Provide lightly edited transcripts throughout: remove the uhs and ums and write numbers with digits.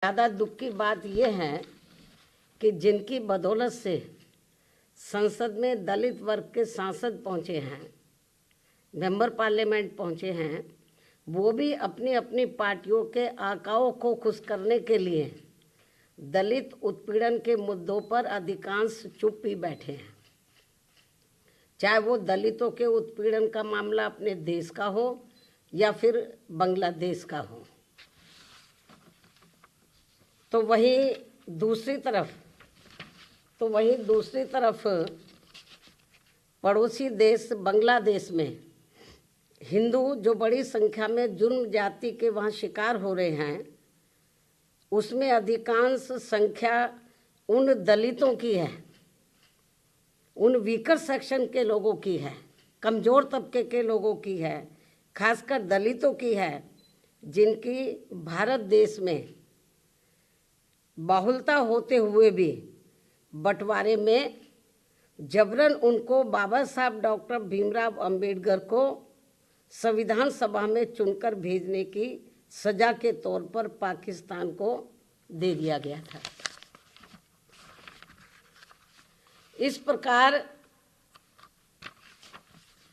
ज़्यादा दुख की बात यह है कि जिनकी बदौलत से संसद में दलित वर्ग के सांसद पहुंचे हैं, मेंबर पार्लियामेंट पहुंचे हैं, वो भी अपनी अपनी पार्टियों के आकाओं को खुश करने के लिए दलित उत्पीड़न के मुद्दों पर अधिकांश चुप ही बैठे हैं। चाहे वो दलितों के उत्पीड़न का मामला अपने देश का हो या फिर बांग्लादेश का हो। तो वहीं दूसरी तरफ पड़ोसी देश बांग्लादेश में हिंदू जो बड़ी संख्या में जुर्म जाति के वहाँ शिकार हो रहे हैं, उसमें अधिकांश संख्या उन दलितों की है, उन वीकर सेक्शन के लोगों की है, कमज़ोर तबके के लोगों की है, खासकर दलितों की है, जिनकी भारत देश में बहुलता होते हुए भी बंटवारे में जबरन उनको बाबा साहब डॉक्टर भीमराव अंबेडकर को संविधान सभा में चुनकर भेजने की सजा के तौर पर पाकिस्तान को दे दिया गया था। इस प्रकार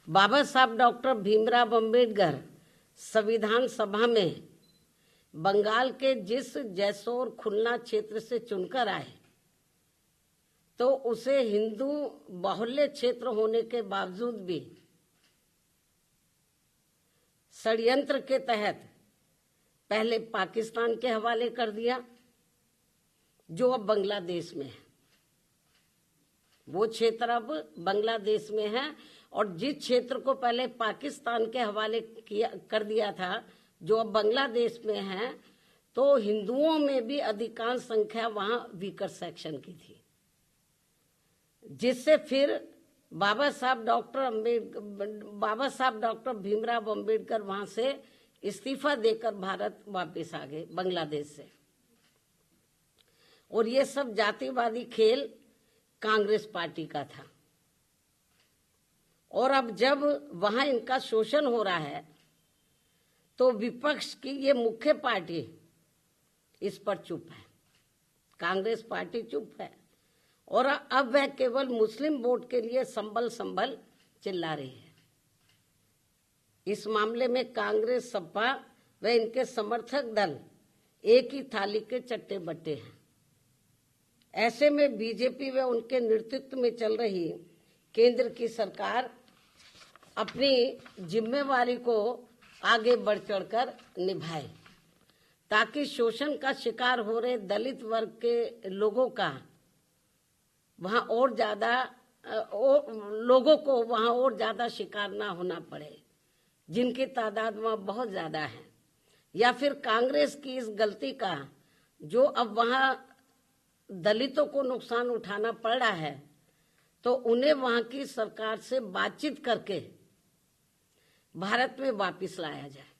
बाबा साहब डॉक्टर भीमराव अंबेडकर संविधान सभा में बंगाल के जिस जैसोर खुलना क्षेत्र से चुनकर आए, तो उसे हिंदू बाहुल्य क्षेत्र होने के बावजूद भी षड्यंत्र के तहत पहले पाकिस्तान के हवाले कर दिया, जो अब बांग्लादेश में है। वो क्षेत्र अब बांग्लादेश में है, और जिस क्षेत्र को पहले पाकिस्तान के हवाले कर दिया था, जो अब बांग्लादेश में है, तो हिंदुओं में भी अधिकांश संख्या वहां वीकर सेक्शन की थी, जिससे फिर बाबा साहब डॉक्टर भीमराव अंबेडकर वहां से इस्तीफा देकर भारत वापस आ गए बांग्लादेश से। और ये सब जातिवादी खेल कांग्रेस पार्टी का था। और अब जब वहां इनका शोषण हो रहा है, तो विपक्ष की ये मुख्य पार्टी इस पर चुप है, कांग्रेस पार्टी चुप है, और अब वह केवल मुस्लिम वोट के लिए संभल चिल्ला रही है। इस मामले में कांग्रेस, सपा व इनके समर्थक दल एक ही थाली के चट्टे बट्टे हैं। ऐसे में बीजेपी व उनके नेतृत्व में चल रही केंद्र की सरकार अपनी जिम्मेवारी को आगे बढ़ चढ़कर निभाए, ताकि शोषण का शिकार हो रहे दलित वर्ग के लोगों का वहां और ज्यादा शिकार ना होना पड़े, जिनकी तादाद वहां बहुत ज्यादा है। या फिर कांग्रेस की इस गलती का, जो अब वहां दलितों को नुकसान उठाना पड़ रहा है, तो उन्हें वहां की सरकार से बातचीत करके भारत में वापस लाया जाए।